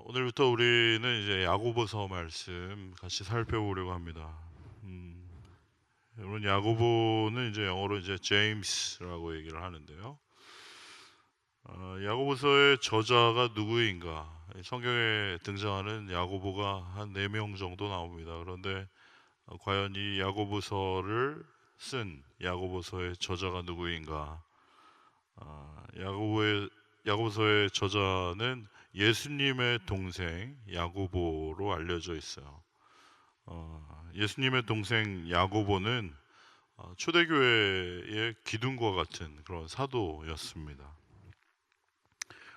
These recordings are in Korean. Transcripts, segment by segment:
오늘부터 우리는 이제 야고보서 말씀 같이 살펴보려고 합니다. 음, 여러분 야고보는 이제 영어로 이제 제임스라고 얘기를 하는데요. 야고보서의 저자가 누구인가? 성경에 등장하는 야고보가 한 4명 정도 나옵니다. 그런데 과연 이 야고보서를 쓴 야고보서의 저자가 누구인가? 야고보서의 저자는 예수님의 동생 야고보로 알려져 있어요. 예수님의 동생 야고보는 초대교회의 기둥과 같은 그런 사도였습니다.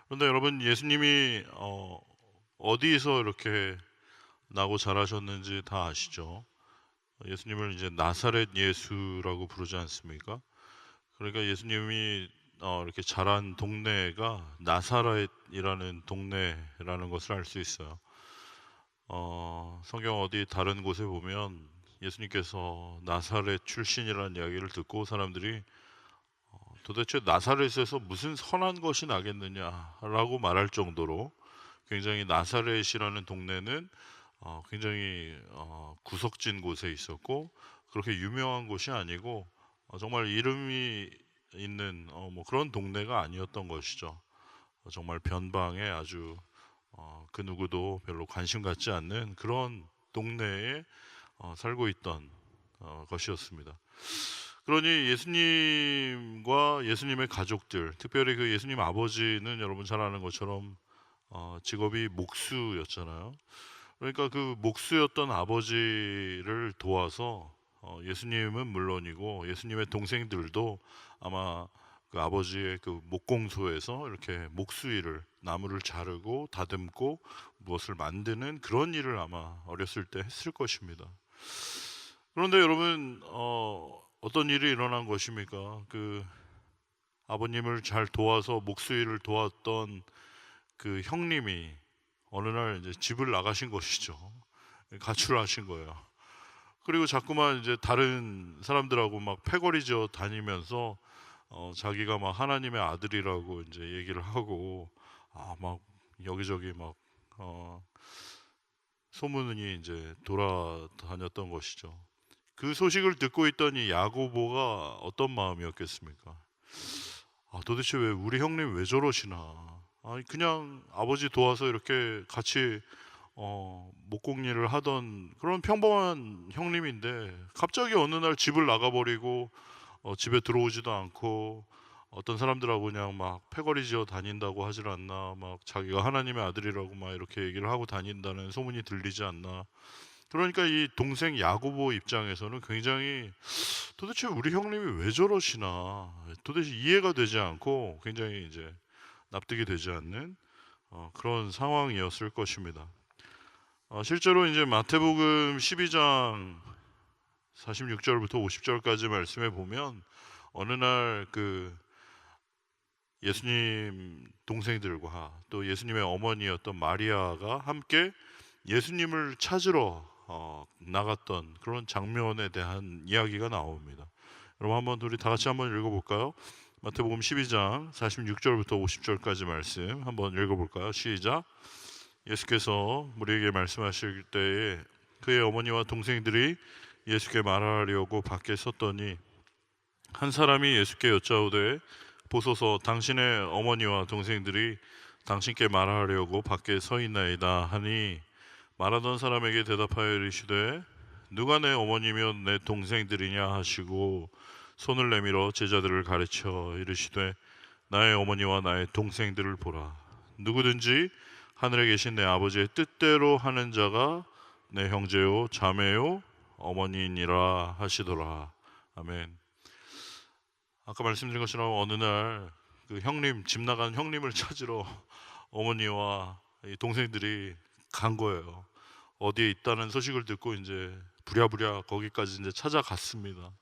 그런데 여러분, 예수님이 어디서 이렇게 나고 자라셨는지 다 아시죠? 예수님을 이제 나사렛 예수라고 부르지 않습니까? 그러니까 예수님이 이렇게 자란 동네가 나사렛이라는 동네라는 것을 알 수 있어요. 성경 어디 다른 곳에 보면 예수님께서 나사렛 출신이라는 이야기를 듣고 사람들이 도대체 나사렛에서 무슨 선한 것이 나겠느냐라고 말할 정도로 굉장히 나사렛이라는 동네는 굉장히 구석진 곳에 있었고 그렇게 유명한 곳이 아니고 정말 이름이 있는 뭐 그런 동네가 아니었던 것이죠. 정말 변방에 아주 그 누구도 별로 관심 갖지 않는 그런 동네에 살고 있던 것이었습니다. 그러니 예수님과 예수님의 가족들, 특별히 그 예수님 아버지는 여러분 잘 아는 것처럼 직업이 목수였잖아요. 그러니까 그 목수였던 아버지를 도와서 예수님은 물론이고 예수님의 동생들도 아마 그 아버지의 그 목공소에서 이렇게 목수일을 나무를 자르고 다듬고 무엇을 만드는 그런 일을 아마 어렸을 때 했을 것입니다. 그런데 여러분 어떤 일이 일어난 것입니까? 그 아버님을 잘 도와서 목수일을 도왔던 그 형님이 어느 날 이제 집을 나가신 것이죠. 가출하신 거예요. 그리고 자꾸만 이제 다른 사람들하고 막 패거리져 다니면서 자기가 막 하나님의 아들이라고 이제 얘기를 하고 막 여기저기 막 소문이 이제 돌아다녔던 것이죠. 그 소식을 듣고 있던 이 야고보가 어떤 마음이었겠습니까? 도대체 왜 우리 형님 왜 저러시나? 아니 그냥 아버지 도와서 이렇게 같이 목공일을 하던 그런 평범한 형님인데 갑자기 어느 날 집을 나가버리고 집에 들어오지도 않고 어떤 사람들하고 그냥 막 패거리 지어 다닌다고 하질 않나, 막 자기가 하나님의 아들이라고 막 이렇게 얘기를 하고 다닌다는 소문이 들리지 않나. 그러니까 이 동생 야고보 입장에서는 굉장히 도대체 우리 형님이 왜 저러시나 도대체 이해가 되지 않고 굉장히 이제 납득이 되지 않는 그런 상황이었을 것입니다. 실제로 이제 마태복음 12장 46절부터 50절까지 말씀해 보면 어느 날 그 예수님 동생들과 또 예수님의 어머니였던 마리아가 함께 예수님을 찾으러 나갔던 그런 장면에 대한 이야기가 나옵니다. 여러분 한번 우리 다 같이 한번 읽어볼까요? 마태복음 12장 46절부터 50절까지 말씀 한번 읽어볼까요? 시작. 예수께서 우리에게 말씀하실 때에 그의 어머니와 동생들이 예수께 말하려고 밖에 섰더니 한 사람이 예수께 여짜오되 보소서 당신의 어머니와 동생들이 당신께 말하려고 밖에 서 있나이다 하니 말하던 사람에게 대답하여 이르시되 누가 내 어머니며 내 동생들이냐 하시고 손을 내밀어 제자들을 가르쳐 이르시되 나의 어머니와 나의 동생들을 보라. 누구든지 하늘에 계신 내 아버지의 뜻대로 하는 자가 내 형제요 자매요 어머니니라 하시더라. 아멘. 아까 말씀드린 것처럼 어느 날 그 형님, 집 나간 형님을 찾으러 어머니와 이 동생들이 간 거예요. 어디에 있다는 소식을 듣고 이제 부랴부랴 거기까지 이제 찾아갔습니다.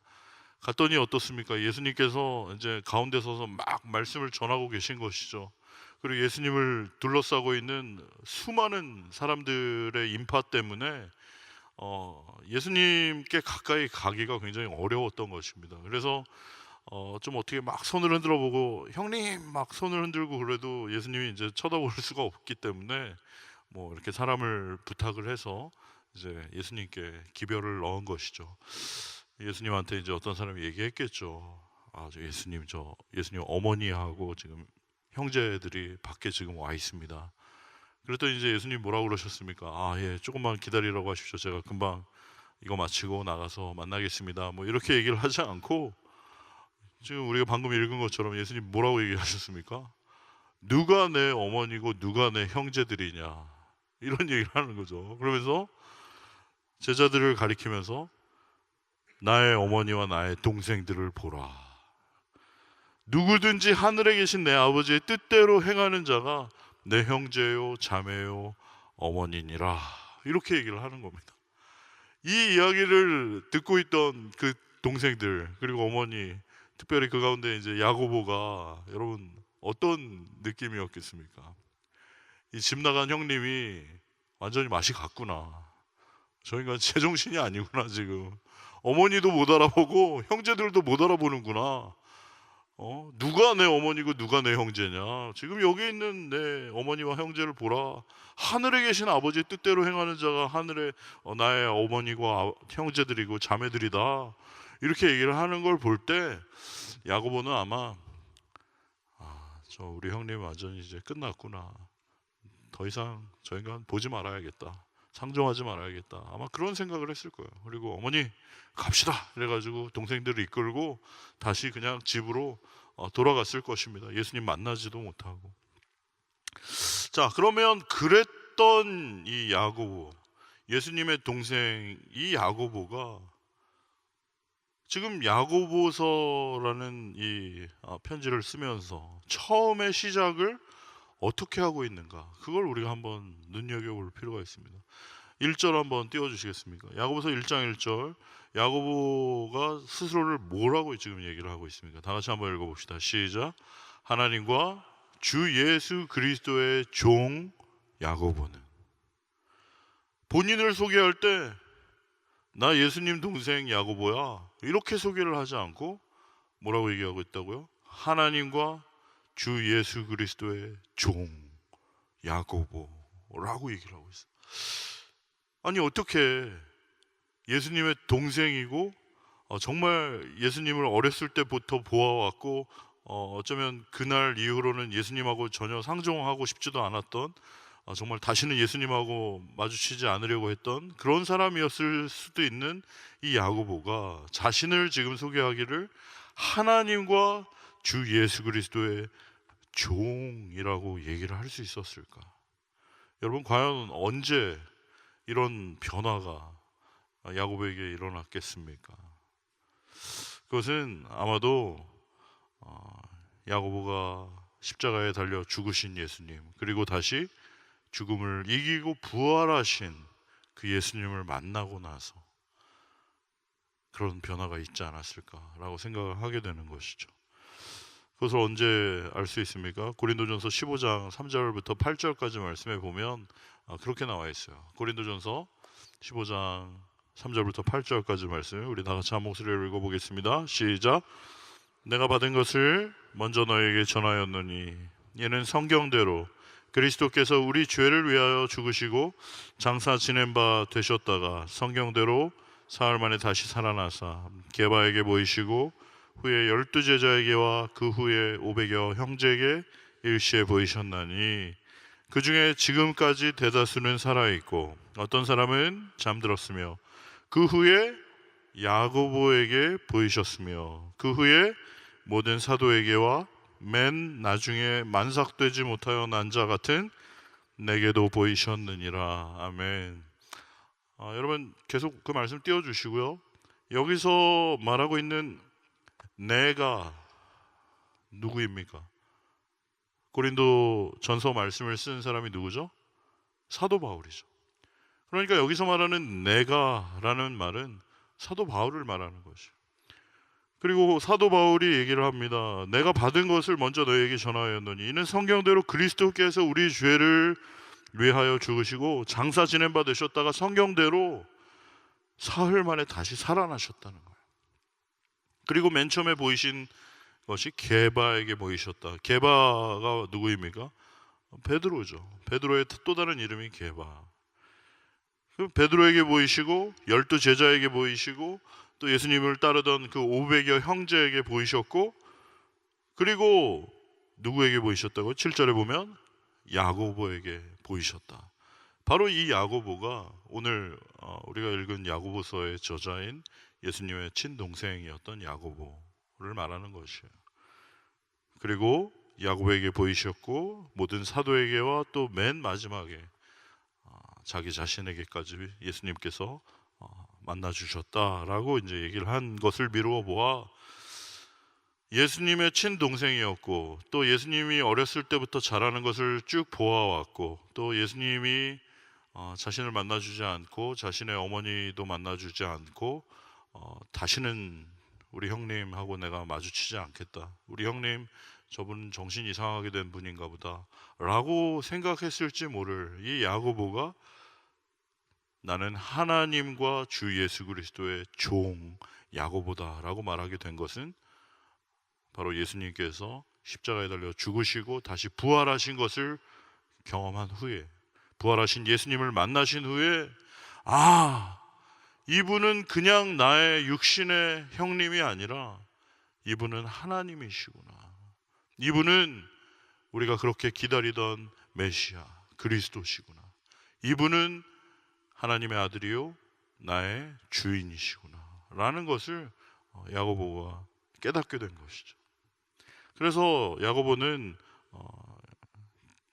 갔더니 어떻습니까? 예수님께서 이제 가운데 서서 막 말씀을 전하고 계신 것이죠. 그리고 예수님을 둘러싸고 있는 수많은 사람들의 인파 때문에 예수님께 가까이 가기가 굉장히 어려웠던 것입니다. 그래서 좀 어떻게 막 손을 흔들어 보고 형님 막 손을 흔들고 그래도 예수님이 이제 쳐다볼 수가 없기 때문에 뭐 이렇게 사람을 부탁을 해서 이제 예수님께 기별을 넣은 것이죠. 예수님한테 이제 어떤 사람이 얘기했겠죠. 아, 예수님 어머니하고 지금 형제들이 밖에 지금 와 있습니다. 그랬더니 이제 예수님 뭐라고 그러셨습니까? 아, 예, 조금만 기다리라고 하십시오. 제가 금방 이거 마치고 나가서 만나겠습니다. 뭐 이렇게 얘기를 하지 않고 지금 우리가 방금 읽은 것처럼 예수님 뭐라고 얘기하셨습니까? 누가 내 어머니고 누가 내 형제들이냐, 이런 얘기를 하는 거죠. 그러면서 제자들을 가리키면서 나의 어머니와 나의 동생들을 보라. 누구든지 하늘에 계신 내 아버지의 뜻대로 행하는 자가 내 형제요 자매요 어머니니라, 이렇게 얘기를 하는 겁니다. 이 이야기를 듣고 있던 그 동생들 그리고 어머니, 특별히 그 가운데 이제 야고보가 여러분 어떤 느낌이었겠습니까? 이 집 나간 형님이 완전히 맛이 갔구나. 저 인간 제정신이 아니구나. 지금 어머니도 못 알아보고 형제들도 못 알아보는구나. 누가 내 어머니고 누가 내 형제냐. 지금 여기 있는 내 어머니와 형제를 보라. 하늘에 계신 아버지의 뜻대로 행하는 자가 하늘에 나의 어머니고 형제들이고 자매들이다, 이렇게 얘기를 하는 걸 볼 때 야고보는 아마 저 우리 형님 완전히 이제 끝났구나. 더 이상 저 인간 보지 말아야겠다. 상종하지 말아야겠다. 아마 그런 생각을 했을 거예요. 그리고 어머니 갑시다. 그래가지고 동생들을 이끌고 다시 그냥 집으로 돌아갔을 것입니다. 예수님 만나지도 못하고. 자, 그러면 그랬던 이 야고보, 예수님의 동생 이 야고보가 지금 야고보서라는 이 편지를 쓰면서 처음의 시작을 어떻게 하고 있는가, 그걸 우리가 한번 눈여겨볼 필요가 있습니다. 1절 한번 띄워주시겠습니까? 야고보서 1장 1절. 야고보가 스스로를 뭐라고 지금 얘기를 하고 있습니까? 다 같이 한번 읽어봅시다. 시작. 하나님과 주 예수 그리스도의 종 야고보는. 본인을 소개할 때 나 예수님 동생 야고보야, 이렇게 소개를 하지 않고 뭐라고 얘기하고 있다고요? 하나님과 주 예수 그리스도의 종 야고보라고 얘기를 하고 있어요. 아니 어떻게 예수님의 동생이고 정말 예수님을 어렸을 때부터 보아왔고 어쩌면 그날 이후로는 예수님하고 전혀 상종하고 싶지도 않았던, 정말 다시는 예수님하고 마주치지 않으려고 했던 그런 사람이었을 수도 있는 이 야고보가 자신을 지금 소개하기를 하나님과 주 예수 그리스도의 종이라고 얘기를 할 수 있었을까? 여러분 과연 언제 이런 변화가 야고보에게 일어났겠습니까? 그것은 아마도 야고보가 십자가에 달려 죽으신 예수님, 그리고 다시 죽음을 이기고 부활하신 그 예수님을 만나고 나서 그런 변화가 있지 않았을까라고 생각을 하게 되는 것이죠. 그것을 언제 알 수 있습니까? 고린도전서 15장 3절부터 8절까지 말씀해 보면 그렇게 나와 있어요. 고린도전서 15장 3절부터 8절까지 말씀, 우리 다 같이 한 목소리로 읽어보겠습니다. 시작. 내가 받은 것을 먼저 너에게 전하였노니 이는 성경대로 그리스도께서 우리 죄를 위하여 죽으시고 장사 지낸 바 되셨다가 성경대로 사흘 만에 다시 살아나사 게바에게 보이시고 후에 12제자에게와 그 후에 500여 형제에게 일시에 보이셨나니 그 중에 지금까지 대다수는 살아있고 어떤 사람은 잠들었으며 그 후에 야고보에게 보이셨으며 그 후에 모든 사도에게와 맨 나중에 만삭되지 못하여 난 자 같은 내게도 보이셨느니라. 아멘. 여러분 계속 그 말씀 띄워주시고요. 여기서 말하고 있는 내가 누구입니까? 고린도 전서 말씀을 쓴 사람이 누구죠? 사도 바울이죠. 그러니까 여기서 말하는 내가라는 말은 사도 바울을 말하는 것이죠. 그리고 사도 바울이 얘기를 합니다. 내가 받은 것을 먼저 너에게 전하였노니 이는 성경대로 그리스도께서 우리 죄를 위하여 죽으시고 장사 지낸 바 되셨다가 성경대로 사흘 만에 다시 살아나셨다는 거예요. 그리고 맨 처음에 보이신 것이 게바에게 보이셨다. 게바가 누구입니까? 베드로죠. 베드로의 또 다른 이름이 게바. 그 베드로에게 보이시고 12제자에게 보이시고 또 예수님을 따르던 그 500여 형제에게 보이셨고, 그리고 누구에게 보이셨다고? 7절에 보면 야고보에게 보이셨다. 바로 이 야고보가 오늘 우리가 읽은 야고보서의 저자인 예수님의 친동생이었던 야고보를 말하는 것이에요. 그리고 야고보에게 보이셨고 모든 사도에게와 또 맨 마지막에 자기 자신에게까지 예수님께서 만나 주셨다라고 이제 얘기를 한 것을 미루어 보아 예수님의 친동생이었고, 또 예수님이 어렸을 때부터 자라는 것을 쭉 보아왔고, 또 예수님이 자신을 만나주지 않고 자신의 어머니도 만나주지 않고 다시는 우리 형님하고 내가 마주치지 않겠다, 우리 형님 저분 정신 이상하게 된 분인가 보다 라고 생각했을지 모를 이 야고보가 나는 하나님과 주 예수 그리스도의 종 야고보다 라고 말하게 된 것은 바로 예수님께서 십자가에 달려 죽으시고 다시 부활하신 것을 경험한 후에, 부활하신 예수님을 만나신 후에, 아, 이분은 그냥 나의 육신의 형님이 아니라 이분은 하나님이시구나, 이분은 우리가 그렇게 기다리던 메시아 그리스도시구나, 이분은 하나님의 아들이요 나의 주인이시구나 라는 것을 야고보가 깨닫게 된 것이죠. 그래서 야고보는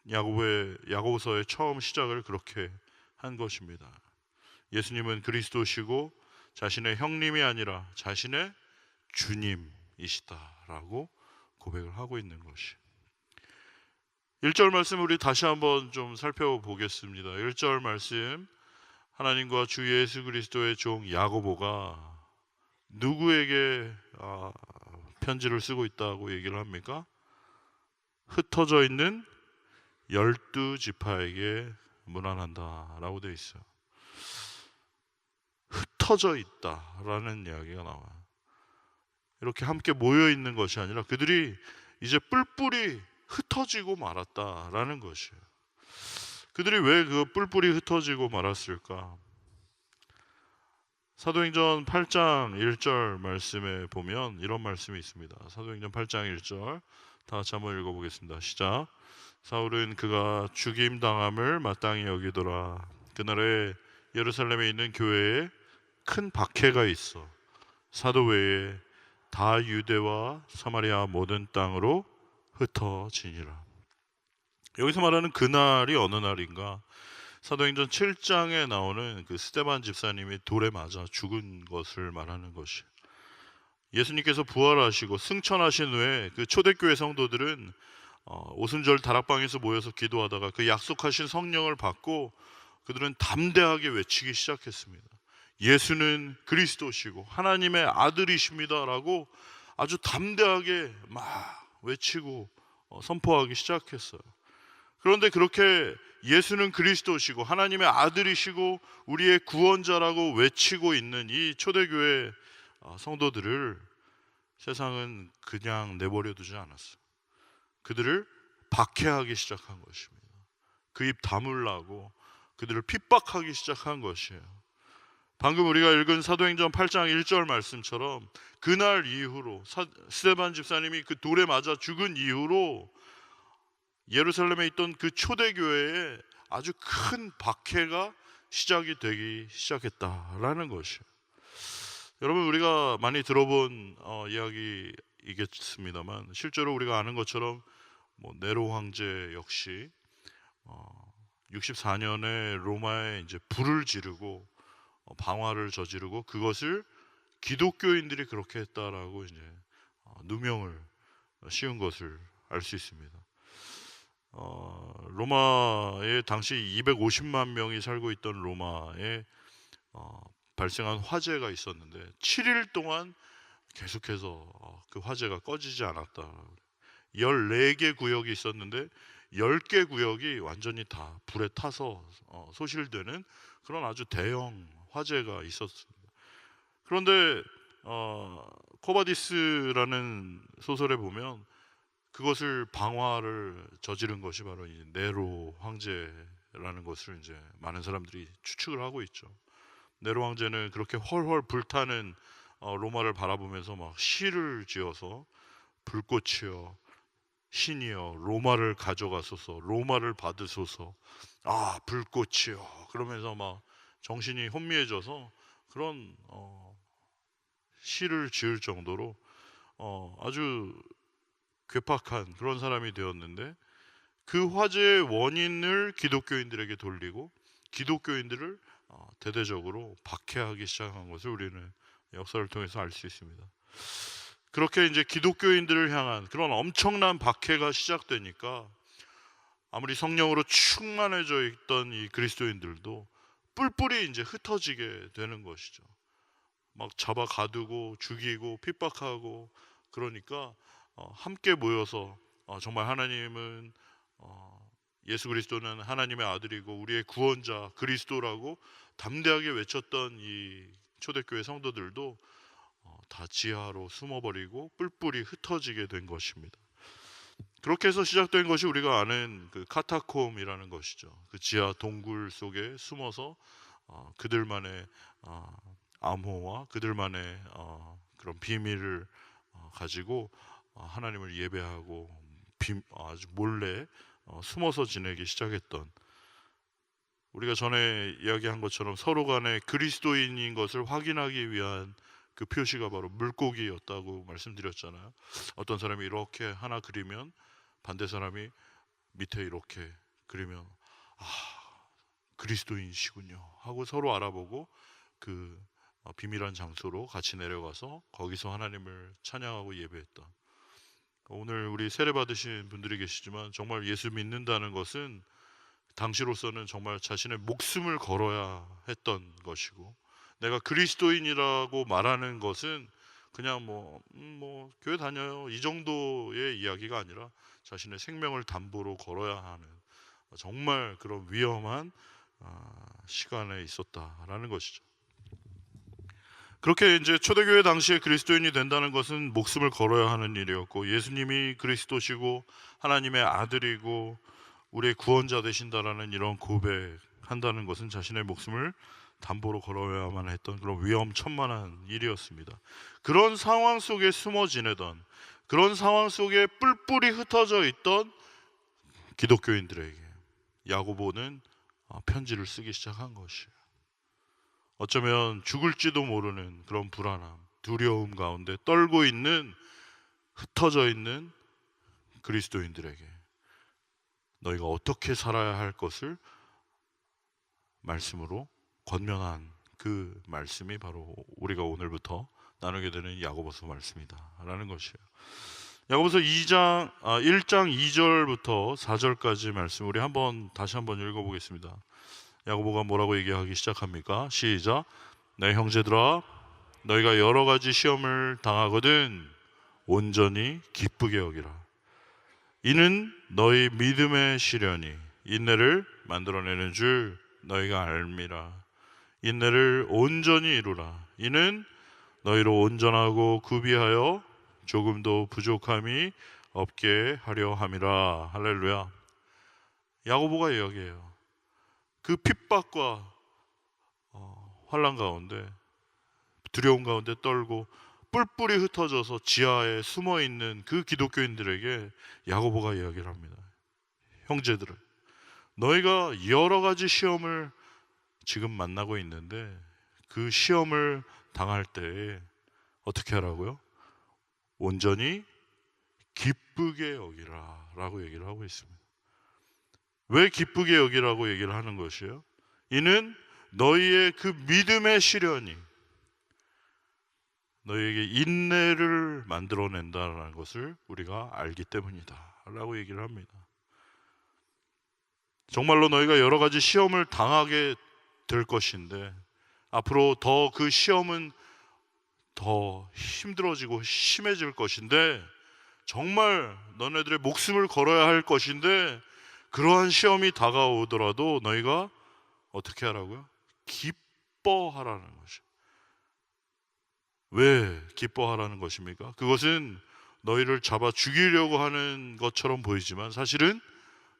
야고보서의 처음 시작을 그렇게 한 것입니다. 예수님은 그리스도시고 자신의 형님이 아니라 자신의 주님이시다라고 고백을 하고 있는 것이. 1절 말씀 우리 다시 한번 좀 살펴보겠습니다. 1절 말씀, 하나님과 주 예수 그리스도의 종 야고보가 누구에게 편지를 쓰고 있다고 얘기를 합니까? 흩어져 있는 12지파에게 문안한다 라고 되어 있어요. 흩어져 있다라는 이야기가 나와요. 이렇게 함께 모여 있는 것이 아니라 그들이 이제 뿔뿔이 흩어지고 말았다라는 것이에요. 그들이 왜 그 뿔뿔이 흩어지고 말았을까? 사도행전 8장 1절 말씀에 보면 이런 말씀이 있습니다. 사도행전 8장 1절 다 같이 한번 읽어보겠습니다. 시작. 사울은 그가 죽임당함을 마땅히 여기더라. 그날에 예루살렘에 있는 교회에 큰 박해가 있어 사도 외에 다 유대와 사마리아 모든 땅으로 흩어지니라. 여기서 말하는 그날이 어느 날인가? 사도행전 7장에 나오는 그 스데반 집사님이 돌에 맞아 죽은 것을 말하는 것이. 예수님께서 부활하시고 승천하신 후에 그 초대교회 성도들은 오순절 다락방에서 모여서 기도하다가 그 약속하신 성령을 받고 그들은 담대하게 외치기 시작했습니다. 예수는 그리스도시고 하나님의 아들이십니다 라고 아주 담대하게 막 외치고 선포하기 시작했어요. 그런데 그렇게 예수는 그리스도시고 하나님의 아들이시고 우리의 구원자라고 외치고 있는 이 초대교회 성도들을 세상은 그냥 내버려 두지 않았어요. 그들을 박해하기 시작한 것입니다. 그 입 다물라고 그들을 핍박하기 시작한 것이에요. 방금 우리가 읽은 사도행전 8장 1절 말씀처럼 그날 이후로 스데반 집사님이 그 돌에 맞아 죽은 이후로 예루살렘에 있던 그 초대교회에 아주 큰 박해가 시작이 되기 시작했다라는 것이에요. 여러분, 우리가 많이 들어본 이야기이겠습니다만 실제로 우리가 아는 것처럼 네로 황제 역시 64년에 로마에 이제 불을 지르고 방화를 저지르고 그것을 기독교인들이 그렇게 했다라고 이제 누명을 씌운 것을 알 수 있습니다. 로마에 당시 250만 명이 살고 있던 로마에 발생한 화재가 있었는데 7일 동안 계속해서 그 화재가 꺼지지 않았다. 14개 구역이 있었는데 10개 구역이 완전히 다 불에 타서 소실되는 그런 아주 대형 화재가 있었습니다. 그런데 코바디스라는 소설에 보면 그것을 방화를 저지른 것이 바로 이 네로 황제라는 것을 이제 많은 사람들이 추측을 하고 있죠. 네로 황제는 그렇게 헐헐 불타는 로마를 바라보면서 막 시를 지어서 불꽃이여 신이여 로마를 가져가소서 로마를 받으소서 아 불꽃이여 그러면서 막 정신이 혼미해져서 그런 시를 지을 정도로 아주 괴팍한 그런 사람이 되었는데 그 화제의 원인을 기독교인들에게 돌리고 기독교인들을 대대적으로 박해하기 시작한 것을 우리는 역사를 통해서 알 수 있습니다. 그렇게 이제 기독교인들을 향한 그런 엄청난 박해가 시작되니까 아무리 성령으로 충만해져 있던 이 그리스도인들도 뿔뿔이 이제 흩어지게 되는 것이죠. 막 잡아 가두고 죽이고 핍박하고 그러니까 함께 모여서 정말 하나님은 예수 그리스도는 하나님의 아들이고 우리의 구원자 그리스도라고 담대하게 외쳤던 이 초대교회 성도들도 다 지하로 숨어버리고 뿔뿔이 흩어지게 된 것입니다. 그렇게 해서 시작된 것이 우리가 아는 그 카타콤이라는 것이죠. 그 지하 동굴 속에 숨어서 그들만의 암호와 그들만의 그런 비밀을 가지고 하나님을 예배하고 아주 몰래 숨어서 지내기 시작했던 우리가 전에 이야기한 것처럼 서로 간에 그리스도인인 것을 확인하기 위한 그 표시가 바로 물고기였다고 말씀드렸잖아요. 어떤 사람이 이렇게 하나 그리면 반대 사람이 밑에 이렇게 그리면 아 그리스도인이시군요 하고 서로 알아보고 그 비밀한 장소로 같이 내려가서 거기서 하나님을 찬양하고 예배했던 오늘 우리 세례 받으신 분들이 계시지만 정말 예수 믿는다는 것은 당시로서는 정말 자신의 목숨을 걸어야 했던 것이고 내가 그리스도인이라고 말하는 것은 그냥 뭐 교회 다녀요 이 정도의 이야기가 아니라 자신의 생명을 담보로 걸어야 하는 정말 그런 위험한 시간에 있었다라는 것이죠. 그렇게 이제 초대교회 당시에 그리스도인이 된다는 것은 목숨을 걸어야 하는 일이었고 예수님이 그리스도시고 하나님의 아들이고 우리의 구원자 되신다라는 이런 고백한다는 것은 자신의 목숨을 담보로 걸어야만 했던 그런 위험천만한 일이었습니다. 그런 상황 속에 숨어 지내던 그런 상황 속에 뿔뿔이 흩어져 있던 기독교인들에게 야고보는 편지를 쓰기 시작한 것이에요. 어쩌면 죽을지도 모르는 그런 불안함, 두려움 가운데 떨고 있는 흩어져 있는 그리스도인들에게 너희가 어떻게 살아야 할 것을 말씀으로 권면한 그 말씀이 바로 우리가 오늘부터 나누게 되는 야고보서 말씀이다 라는 것이에요. 야고보서 1장 2절부터 4절까지 말씀 우리 다시 한번 읽어보겠습니다. 야고보가 뭐라고 얘기하기 시작합니까? 시작. 내 형제들아 너희가 여러 가지 시험을 당하거든 온전히 기쁘게 여기라. 이는 너희 믿음의 시련이 인내를 만들어내는 줄 너희가 알미라. 인내를 온전히 이루라. 이는 너희로 온전하고 구비하여 조금도 부족함이 없게 하려 함이라. 할렐루야. 야고보가 이야기해요. 그 핍박과 환난 가운데 두려움 가운데 떨고 뿔뿔이 흩어져서 지하에 숨어 있는 그 기독교인들에게 야고보가 이야기를 합니다. 형제들을 너희가 여러 가지 시험을 지금 만나고 있는데 그 시험을 당할 때에 어떻게 하라고요? 온전히 기쁘게 여기라 라고 얘기를 하고 있습니다. 왜 기쁘게 여기라고 얘기를 하는 것이에요? 이는 너희의 그 믿음의 시련이 너희에게 인내를 만들어낸다는 것을 우리가 알기 때문이다 라고 얘기를 합니다. 정말로 너희가 여러 가지 시험을 당하게 될 것인데 앞으로 더 그 시험은 더 힘들어지고 심해질 것인데 정말 너네들의 목숨을 걸어야 할 것인데 그러한 시험이 다가오더라도 너희가 어떻게 하라고요? 기뻐하라는 것이에요. 왜 기뻐하라는 것입니까? 그것은 너희를 잡아 죽이려고 하는 것처럼 보이지만 사실은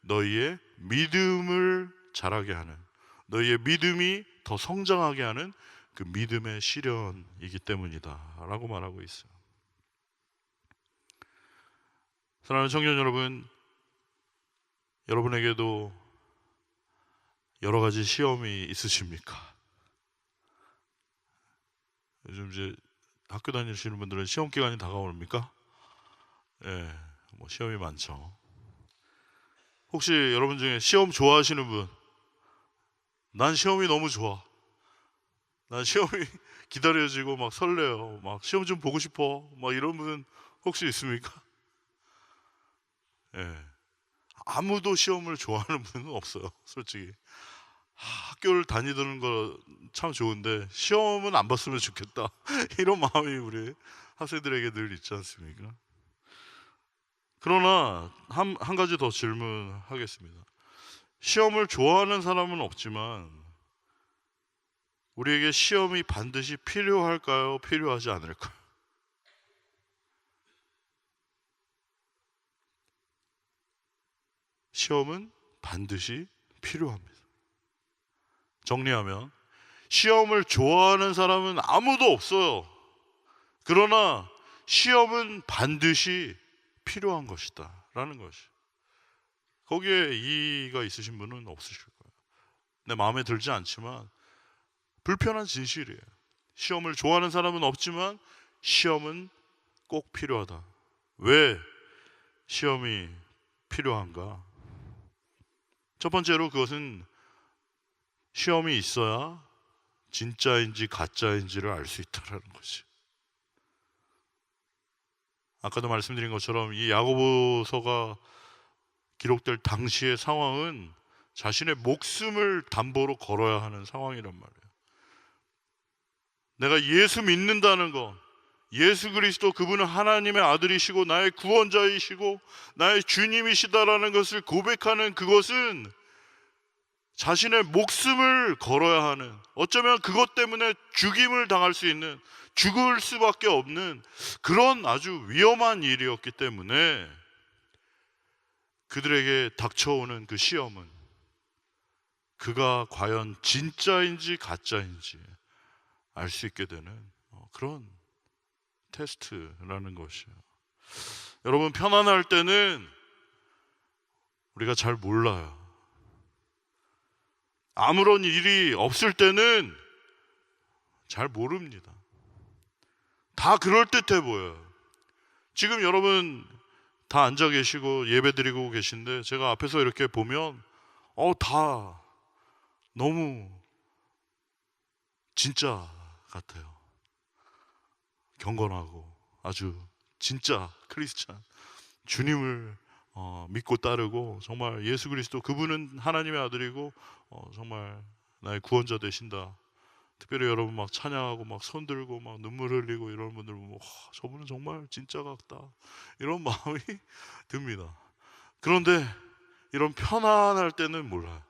너희의 믿음을 자라게 하는, 너희의 믿음이 더 성장하게 하는 그 믿음의 시련이기 때문이다 라고 말하고 있어요. 사랑하는 청년 여러분, 여러분에게도 여러 가지 시험이 있으십니까? 요즘 이제 학교 다니시는 분들은 시험 기간이 다가옵니까? 예, 뭐 시험이 많죠. 혹시 여러분 중에 시험 좋아하시는 분? 난 시험이 너무 좋아. 난 시험이 기다려지고 막 설레요. 막 시험 좀 보고 싶어. 막 이런 분 혹시 있습니까? 예. 아무도 시험을 좋아하는 분은 없어요, 솔직히. 학교를 다니는 거 참 좋은데 시험은 안 봤으면 좋겠다. 이런 마음이 우리 학생들에게 늘 있지 않습니까? 그러나 한 가지 더 질문하겠습니다. 시험을 좋아하는 사람은 없지만 우리에게 시험이 반드시 필요할까요? 필요하지 않을까요? 시험은 반드시 필요합니다. 정리하면 시험을 좋아하는 사람은 아무도 없어요. 그러나 시험은 반드시 필요한 것이다 라는 것이, 거기에 이의가 있으신 분은 없으실 거예요. 내 마음에 들지 않지만 불편한 진실이에요. 시험을 좋아하는 사람은 없지만 시험은 꼭 필요하다. 왜 시험이 필요한가? 첫 번째로 그것은 시험이 있어야 진짜인지 가짜인지를 알 수 있다는 것이. 아까도 말씀드린 것처럼 이 야고보서가 기록될 당시의 상황은 자신의 목숨을 담보로 걸어야 하는 상황이란 말이에요. 내가 예수 믿는다는 것, 예수 그리스도 그분은 하나님의 아들이시고 나의 구원자이시고 나의 주님이시다라는 것을 고백하는 그것은 자신의 목숨을 걸어야 하는, 어쩌면 그것 때문에 죽임을 당할 수 있는, 죽을 수밖에 없는 그런 아주 위험한 일이었기 때문에 그들에게 닥쳐오는 그 시험은 그가 과연 진짜인지 가짜인지 알 수 있게 되는 그런 테스트라는 것이에요. 여러분, 편안할 때는 우리가 잘 몰라요. 아무런 일이 없을 때는 잘 모릅니다. 다 그럴듯해 보여요. 지금 여러분 다 앉아 계시고 예배 드리고 계신데 제가 앞에서 이렇게 보면 다 너무 진짜 같아요. 경건하고 아주 진짜 크리스찬, 주님을 믿고 따르고 정말 예수 그리스도 그분은 하나님의 아들이고 정말 나의 구원자 되신다. 특별히 여러분 막 찬양하고 막 손들고 막 눈물 흘리고 이런 분들 보면 저분은 정말 진짜 같다 이런 마음이 듭니다. 그런데 이런 편안할 때는 몰라요.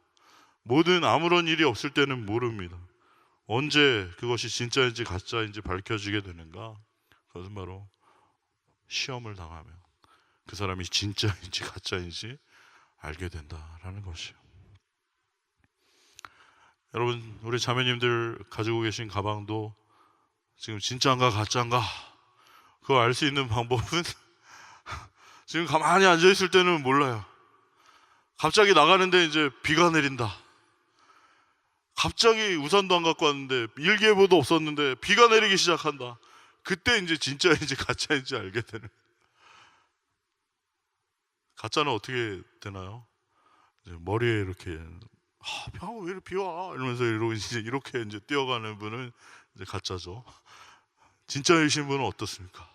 모든 아무런 일이 없을 때는 모릅니다. 언제 그것이 진짜인지 가짜인지 밝혀지게 되는가? 그것은 바로 시험을 당하면 그 사람이 진짜인지 가짜인지 알게 된다라는 것이에요. 여러분, 우리 자매님들 가지고 계신 가방도 지금 진짜인가 가짜인가 그거 알 수 있는 방법은 지금 가만히 앉아 있을 때는 몰라요. 갑자기 나가는데 이제 비가 내린다. 갑자기 우산도 안 갖고 왔는데 일기예보도 없었는데 비가 내리기 시작한다. 그때 이제 진짜인지 가짜인지 알게 되는. 가짜는 어떻게 되나요? 이제 머리에 이렇게 왜 이렇게 비 와? 이러면서 이렇게 이제 뛰어가는 분은 이제 가짜죠. 진짜이신 분은 어떻습니까?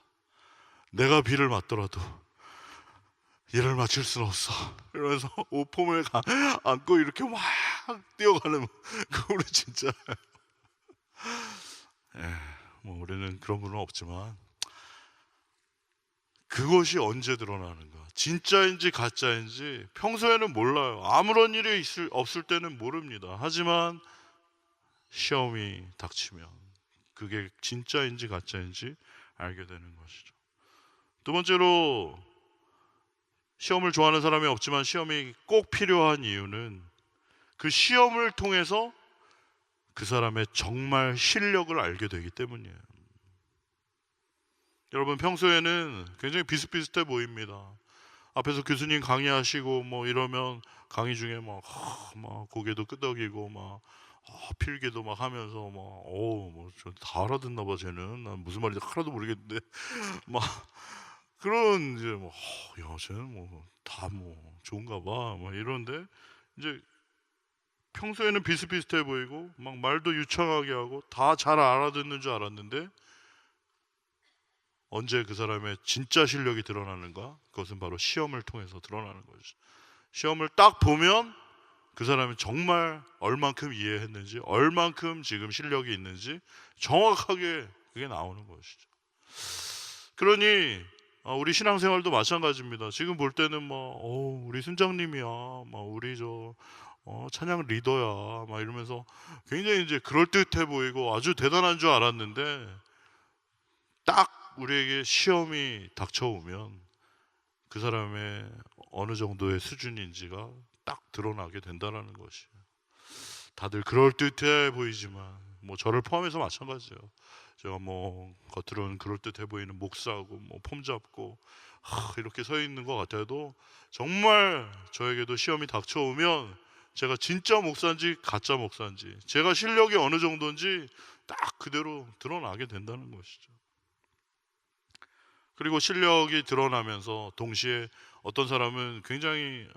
내가 비를 맞더라도 일을 마칠 수는 없어. 이러면서 오품을 안고 이렇게 막 뛰어가는 그거는 진짜. 뭐 우리는 그런 분은 없지만 그것이 언제 드러나는가? 진짜인지 가짜인지 평소에는 몰라요. 아무런 일이 없을 때는 모릅니다. 하지만 시험이 닥치면 그게 진짜인지 가짜인지 알게 되는 것이죠. 두 번째로 시험을 좋아하는 사람이 없지만 시험이 꼭 필요한 이유는 그 시험을 통해서 그 사람의 정말 실력을 알게 되기 때문이에요. 여러분, 평소에는 굉장히 비슷비슷해 보입니다. 앞에서 교수님 강의하시고 뭐 이러면 강의 중에 막 고개도 끄덕이고 막 필기도 막 하면서 뭐다 알아듣나 봐 쟤는. 난 무슨 말인지 하나도 모르겠는데 막 그런 이제 야 쟤는 뭐 다 좋은가 봐 막 이런데, 이제 평소에는 비슷비슷해 보이고 막 말도 유창하게 하고 다 잘 알아듣는 줄 알았는데, 언제 그 사람의 진짜 실력이 드러나는가? 그것은 바로 시험을 통해서 드러나는 거죠. 시험을 딱 보면 그 사람이 정말 얼만큼 이해했는지, 얼만큼 지금 실력이 있는지 정확하게 그게 나오는 것이죠. 그러니 우리 신앙생활도 마찬가지입니다. 지금 볼 때는 우리 순장님이야, 우리 찬양 리더야, 이러면서 굉장히 이제 그럴듯해 보이고 아주 대단한 줄 알았는데, 딱 우리에게 시험이 닥쳐오면 그 사람의 어느 정도의 수준인지가 딱 드러나게 된다는 것이에요. 다들 그럴듯해 보이지만 저를 포함해서 마찬가지예요. 제가 겉으로는 그럴듯해 보이는 목사고 폼 잡고 이렇게 서 있는 것 같아도, 정말 저에게도 시험이 닥쳐오면 제가 진짜 목사인지 가짜 목사인지, 제가 실력이 어느 정도인지 딱 그대로 드러나게 된다는 것이죠. 그리고 실력이 드러나면서 동시에 어떤 사람은 굉장히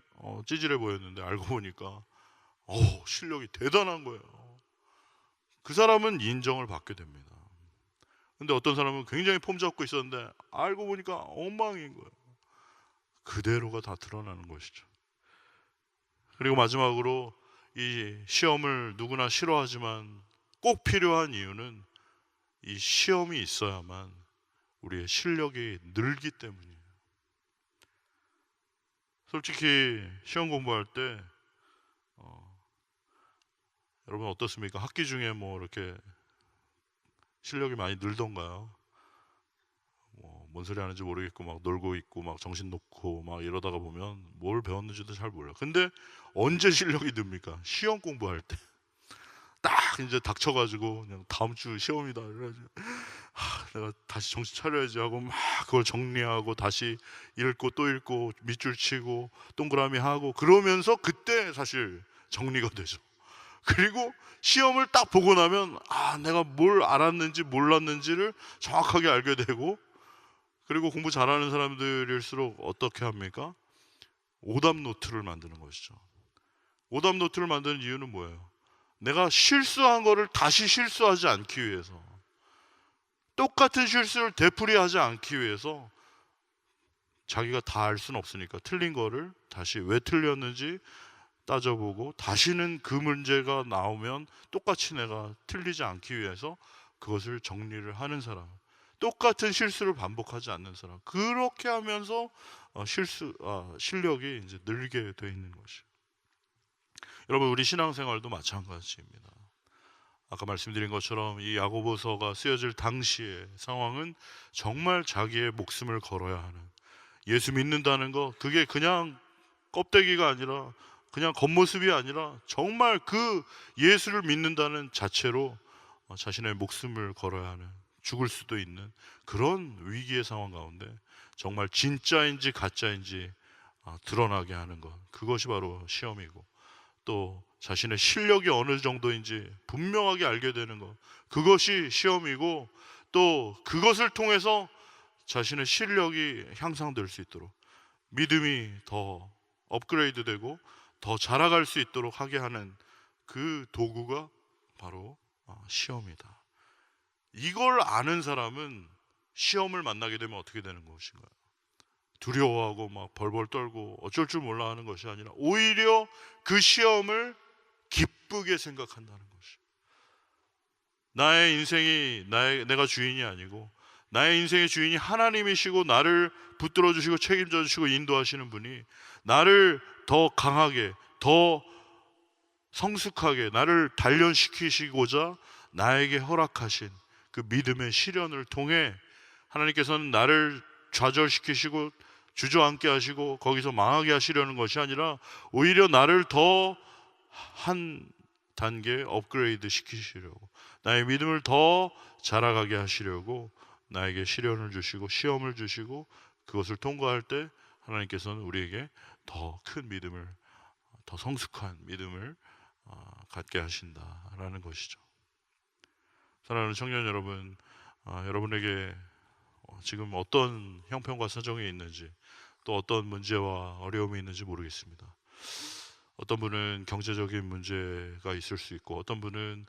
찌질해 보였는데 알고 보니까 실력이 대단한 거예요. 그 사람은 인정을 받게 됩니다. 근데 어떤 사람은 굉장히 폼 잡고 있었는데 알고 보니까 엉망인 거예요. 그대로가 다 드러나는 것이죠. 그리고 마지막으로, 이 시험을 누구나 싫어하지만 꼭 필요한 이유는 이 시험이 있어야만 우리의 실력이 늘기 때문이에요. 솔직히 시험 공부할 때 여러분 어떻습니까? 학기 중에 이렇게 실력이 많이 늘던가요? 뭔 소리 하는지 모르겠고 막 놀고 있고 막 정신 놓고 막 이러다가 보면 뭘 배웠는지도 잘 몰라요. 근데 언제 실력이 늡니까? 시험 공부할 때. 딱 이제 닥쳐가지고 그냥 다음 주 시험이다 이래가지고 내가 다시 정신 차려야지 하고 막 그걸 정리하고 다시 읽고 또 읽고 밑줄 치고 동그라미 하고 그러면서 그때 사실 정리가 되죠. 그리고 시험을 딱 보고 나면 내가 뭘 알았는지 몰랐는지를 정확하게 알게 되고, 그리고 공부 잘하는 사람들일수록 어떻게 합니까? 오답 노트를 만드는 것이죠. 오답 노트를 만드는 이유는 뭐예요? 내가 실수한 거를 다시 실수하지 않기 위해서, 똑같은 실수를 되풀이하지 않기 위해서. 자기가 다 알 수는 없으니까 틀린 거를 다시 왜 틀렸는지 따져보고, 다시는 그 문제가 나오면 똑같이 내가 틀리지 않기 위해서 그것을 정리를 하는 사람, 똑같은 실수를 반복하지 않는 사람, 그렇게 하면서 실력이 이제 늘게 돼 있는 것이죠. 여러분, 우리 신앙생활도 마찬가지입니다. 아까 말씀드린 것처럼 이 야고보서가 쓰여질 당시의 상황은 정말 자기의 목숨을 걸어야 하는, 예수 믿는다는 거 그게 그냥 껍데기가 아니라, 그냥 겉모습이 아니라 정말 그 예수를 믿는다는 자체로 자신의 목숨을 걸어야 하는, 죽을 수도 있는 그런 위기의 상황 가운데 정말 진짜인지 가짜인지 드러나게 하는 것, 그것이 바로 시험이고, 또 자신의 실력이 어느 정도인지 분명하게 알게 되는 것, 그것이 시험이고, 또 그것을 통해서 자신의 실력이 향상될 수 있도록, 믿음이 더 업그레이드 되고 더 자라갈 수 있도록 하게 하는 그 도구가 바로 시험이다. 이걸 아는 사람은 시험을 만나게 되면 어떻게 되는 것인가요? 두려워하고 막 벌벌 떨고 어쩔 줄 몰라 하는 것이 아니라 오히려 그 시험을 기쁘게 생각한다는 것이. 나의 인생이 내가 주인이 아니고 나의 인생의 주인이 하나님이시고, 나를 붙들어 주시고 책임져 주시고 인도하시는 분이 나를 더 강하게, 더 성숙하게, 나를 단련시키시고자 나에게 허락하신 그 믿음의 시련을 통해 하나님께서는 나를 좌절시키시고 주저앉게 하시고 거기서 망하게 하시려는 것이 아니라 오히려 나를 더 한 단계 업그레이드 시키시려고, 나의 믿음을 더 자라가게 하시려고 나에게 시련을 주시고 시험을 주시고, 그것을 통과할 때 하나님께서는 우리에게 더 큰 믿음을, 더 성숙한 믿음을 갖게 하신다라는 것이죠. 사랑하는 청년 여러분, 여러분에게 지금 어떤 형편과 사정이 있는지, 또 어떤 문제와 어려움이 있는지 모르겠습니다. 어떤 분은 경제적인 문제가 있을 수 있고, 어떤 분은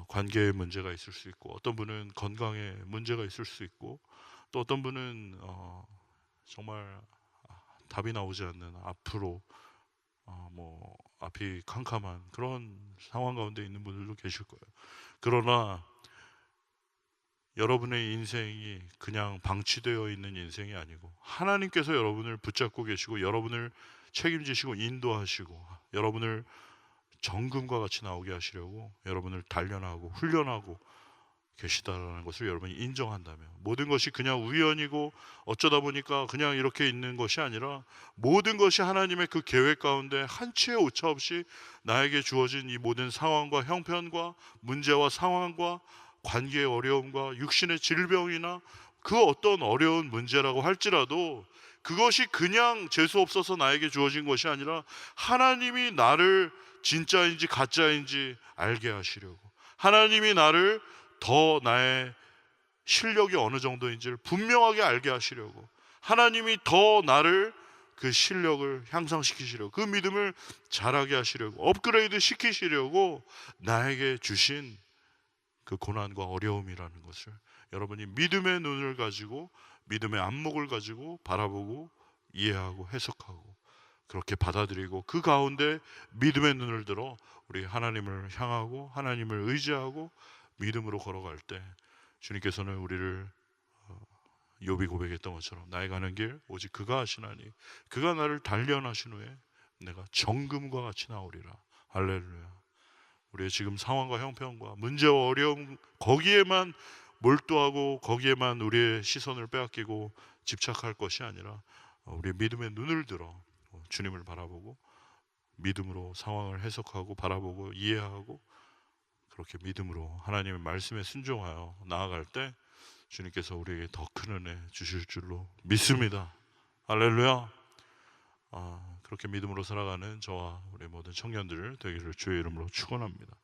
관계의 문제가 있을 수 있고, 어떤 분은 건강에 문제가 있을 수 있고, 또 어떤 분은 정말 답이 나오지 않는 앞으로 앞이 캄캄한 그런 상황 가운데 있는 분들도 계실 거예요. 그러나 여러분의 인생이 그냥 방치되어 있는 인생이 아니고, 하나님께서 여러분을 붙잡고 계시고 여러분을 책임지시고 인도하시고 여러분을 정금과 같이 나오게 하시려고 여러분을 단련하고 훈련하고 계시다라는 것을 여러분이 인정한다면, 모든 것이 그냥 우연이고 어쩌다 보니까 그냥 이렇게 있는 것이 아니라 모든 것이 하나님의 그 계획 가운데 한 치의 오차 없이 나에게 주어진 이 모든 상황과 형편과 문제와 상황과 관계의 어려움과 육신의 질병이나 그 어떤 어려운 문제라고 할지라도 그것이 그냥 재수 없어서 나에게 주어진 것이 아니라 하나님이 나를 진짜인지 가짜인지 알게 하시려고, 하나님이 나를 더 나의 실력이 어느 정도인지를 분명하게 알게 하시려고, 하나님이 더 나를 그 실력을 향상시키시려고, 그 믿음을 자라게 하시려고, 업그레이드 시키시려고 나에게 주신 그 고난과 어려움이라는 것을 여러분이 믿음의 눈을 가지고 믿음의 안목을 가지고 바라보고 이해하고 해석하고 그렇게 받아들이고, 그 가운데 믿음의 눈을 들어 우리 하나님을 향하고 하나님을 의지하고 믿음으로 걸어갈 때 주님께서는 우리를 욥이 고백했던 것처럼 나의 가는 길 오직 그가 하시나니 그가 나를 단련하신 후에 내가 정금과 같이 나오리라. 할렐루야. 우리의 지금 상황과 형편과 문제와 어려움 거기에만 몰두하고 거기에만 우리의 시선을 빼앗기고 집착할 것이 아니라 우리의 믿음의 눈을 들어 주님을 바라보고 믿음으로 상황을 해석하고 바라보고 이해하고 그렇게 믿음으로 하나님의 말씀에 순종하여 나아갈 때 주님께서 우리에게 더 큰 은혜 주실 줄로 믿습니다. 할렐루야. 그렇게 믿음으로 살아가는 저와 우리 모든 청년들 되기를 주의 이름으로 축원합니다.